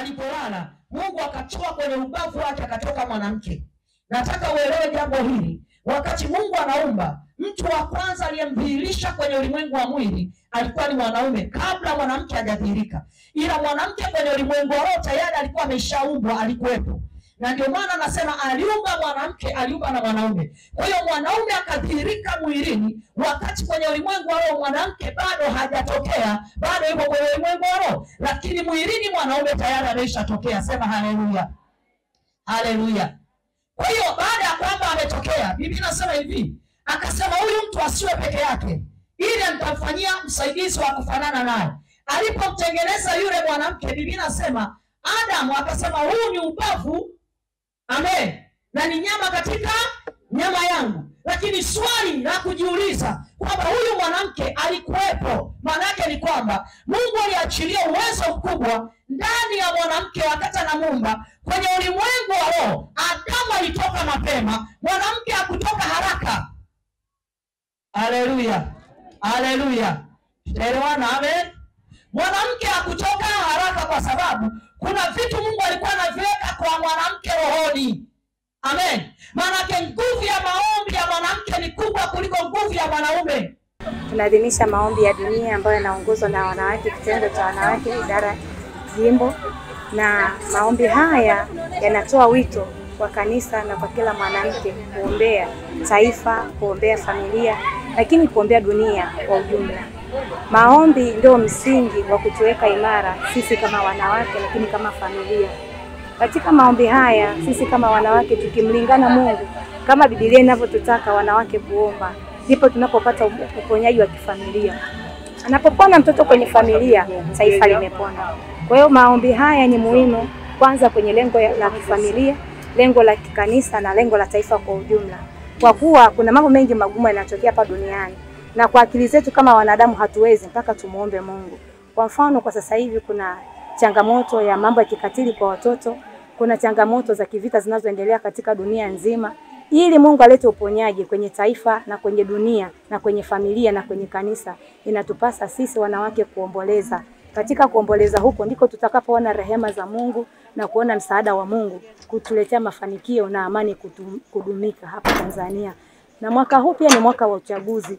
alipolala, Mungu akachukua kwenye ubavu wake akatoka mwanamke. Nataka uelewe jambo hili. Wakati Mungu anaumba, mtu wa kwanza aliyemdhihirisha kwenye ulimwengu wa mwili alikuwa ni mwanaume, kabla mwanamke hajadhihirika. Ila mwanamke kwenye ulimwengu wa roho tayari alikuwa ameshaumbwa, alikuwepo. Na ndio maana nasema aliumba mwanamke, aliumba na mwanaume. Kwa hiyo mwanaume akadhihirika mwilini, wakati kwenye ulimwengu wa roho mwanamke bado hajatokea, bado yuko kwenye ulimwengu wa roho, lakini mwilini mwanaume tayari ameshatokea. Sema haleluya. Haleluya. Kwa hiyo baada ya kwamba ametokea, Biblia inasema hivi, akasema huyu mtu asiwe peke yake, ili nitamfanyia msaidizi wa kufanana naye. Alipomtengeneza yule mwanamke, Biblia inasema Adamu akasema huu ni ubavu, amen, na ni nyama katika nyama yangu. Lakini swali la kujiuliza kwamba huyu mwanamke alikuwepo, maana yake ni kwamba Mungu aliachilia uwezo mkubwa ndani ya mwanamke wakati anamuumba. Kwenye ulimwengu wa roho, Adamu alitoka mapema, mwanamke hakutoka haraka. Haleluya. Haleluya. Tunaelewana? Amen. Mwanamke hakutoka haraka kwa sababu kuna vitu Mungu alikuwa anaviweka kwa mwanamke rohoni. Amen. Maana nguvu ya maombi ya mwanamke ni kubwa kuliko nguvu ya mwanaume. Tunaadhimisha maombi ya dunia ambayo yanaongozwa na wanawake, kitengo cha wanawake idara jimbo, na maombi haya yanatoa wito kwa kanisa na kwa kila mwanamke kuombea taifa, kuombea familia, lakini kuombea dunia kwa ujumla. Maombi ndio msingi wa kutuweka imara sisi kama wanawake, lakini kama familia. Katika maombi haya sisi kama wanawake tukimlingana Mungu kama Biblia inavyotutaka wanawake kuomba, ndipo tunapopata uponyaji wa kifamilia. Anapopona mtoto kwenye familia, taifa limepona. Kwa hiyo maombi haya ni muhimu, kwanza kwenye lengo la kifamilia, lengo la kikanisa na lengo la taifa kwa ujumla. Kwa kuwa kuna mambo mengi magumu yanatokea hapa duniani, na kwa akili zetu kama wanadamu hatuwezi mpaka tumuombe Mungu. Kwa mfano, kwa sasa hivi kuna changamoto ya mambo ya kikatili kwa watoto, kuna changamoto za kivita zinazoendelea katika dunia nzima. Ili Mungu alete uponyaji kwenye taifa na kwenye dunia na kwenye familia na kwenye kanisa, inatupasa sisi wanawake kuomboleza. Katika kuomboleza huko ndiko tutakapoona rehema za Mungu na kuona msaada wa Mungu kutuletea mafanikio na amani kudumika hapa Tanzania. Na mwaka huu pia ni mwaka wa uchaguzi.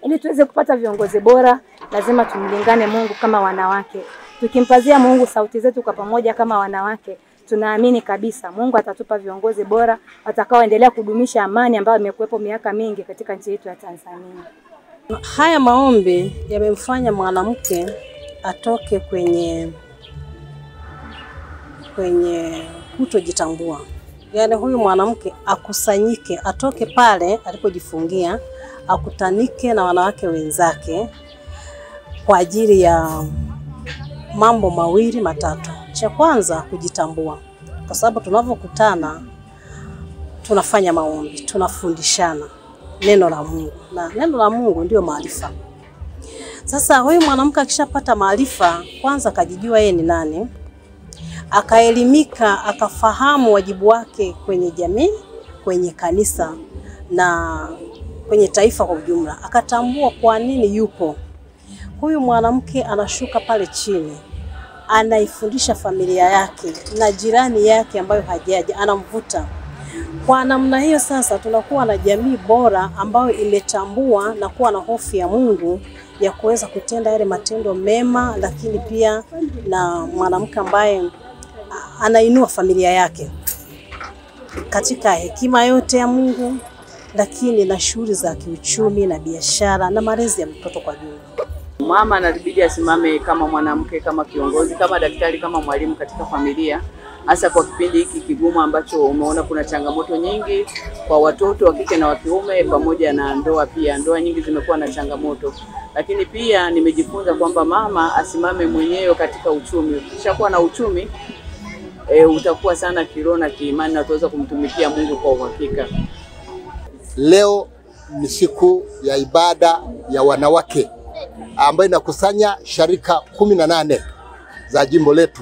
Ili tuweze kupata viongozi bora, lazima tumlingane Mungu kama wanawake. Tukimpazia Mungu sauti zetu kwa pamoja kama wanawake, tunaamini kabisa Mungu atatupa viongozi bora watakaoendelea kudumisha amani ambayo imekuwepo miaka mingi katika nchi yetu ya Tanzania. Haya maombi yamemfanya mwanamke atoke kwenye kutojitambua. Yaani huyu mwanamke akusanyike, atoke pale alipojifungia, akutanike na wanawake wenzake kwa ajili ya mambo mawili matatu. Cha kwanza, kujitambua. Kwa sababu tunapokutana tunafanya maombi, tunafundishana neno la Mungu. Na neno la Mungu ndio maarifa. Sasa huyu mwanamke akishapata maarifa, kwanza akajijua yeye ni nani, akaelimika, akafahamu wajibu wake kwenye jamii, kwenye kanisa na kwenye taifa kwa ujumla. Akatambua kwa nini yupo. Huyu mwanamke anashuka pale chini, anaifundisha familia yake na jirani yake ambayo hajaja, anamvuta. Kwa namna hiyo sasa tunakuwa na jamii bora ambayo imetambua na kuwa na hofu ya Mungu ya kuweza kutenda yale matendo mema, lakini pia na mwanamke ambaye anainua familia yake katika hekima yote ya Mungu, lakini na shughuli za kiuchumi na biashara na malezi ya mtoto kwa jumla. Mama anabidi asimame kama mwanamke, kama kiongozi, kama daktari, kama mwalimu katika familia, hasa kwa kipindi hiki kigumu ambacho umeona kuna changamoto nyingi kwa watoto wa kike na wa kiume, pamoja na ndoa pia. Ndoa nyingi zimekuwa na changamoto. Lakini pia nimejifunza kwamba mama asimame mwenyewe katika uchumi. Ukishakuwa na uchumi, utakuwa sana kiroho na kiimani na utaweza kumtumikia Mungu kwa uhakika. Leo ni siku ya ibada ya wanawake ambayo inakusanya sharika 18 za jimbo letu.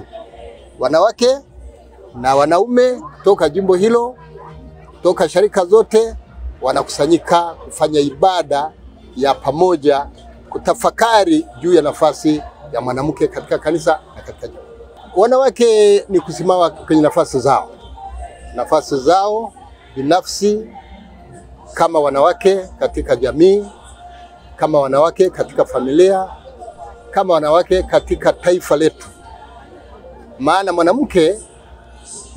Wanawake na wanaume kutoka jimbo hilo, kutoka sharika zote, wanakusanyika kufanya ibada ya pamoja, kutafakari juu ya nafasi ya mwanamke katika kanisa na katika jamii. Wanawake ni kusimama kwenye nafasi zao binafsi, kama wanawake katika jamii, kama wanawake katika familia, kama wanawake katika taifa letu. Maana mwanamke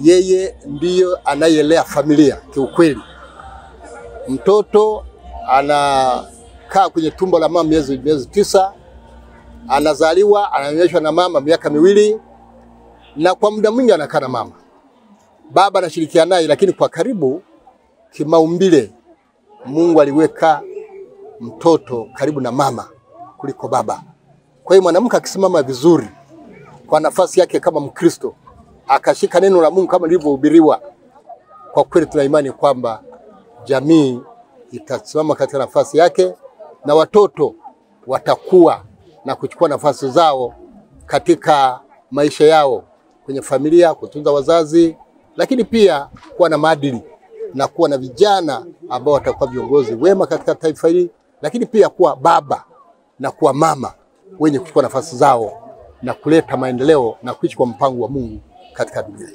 yeye ndiyo anayelea familia kiukweli. Mtoto anakaa kwenye tumbo la mama miezi 9, anazaliwa, ananyonyeshwa na mama miaka 2, na kwa muda mwingi anakaa na mama. Baba anashirikiana naye, lakini kwa karibu kimaumbile Mungu aliweka mtoto karibu na mama kuliko baba. Kwa hiyo mwanamke akisimama vizuri kwa nafasi yake kama Mkristo, akashika neno la Mungu kama lilivyohubiriwa, kwa kweli tuna imani kwamba jamii itasimama katika nafasi yake na watoto watakuwa na kuchukua nafasi zao katika maisha yao kwenye familia, kutunza wazazi, lakini pia kuwa na maadili na kuwa na vijana ambao watakuwa viongozi wema katika taifa hili, lakini pia kuwa baba na kuwa mama wenye kuchukua nafasi zao na kuleta maendeleo na kuishi kwa mpango wa Mungu katika dunia.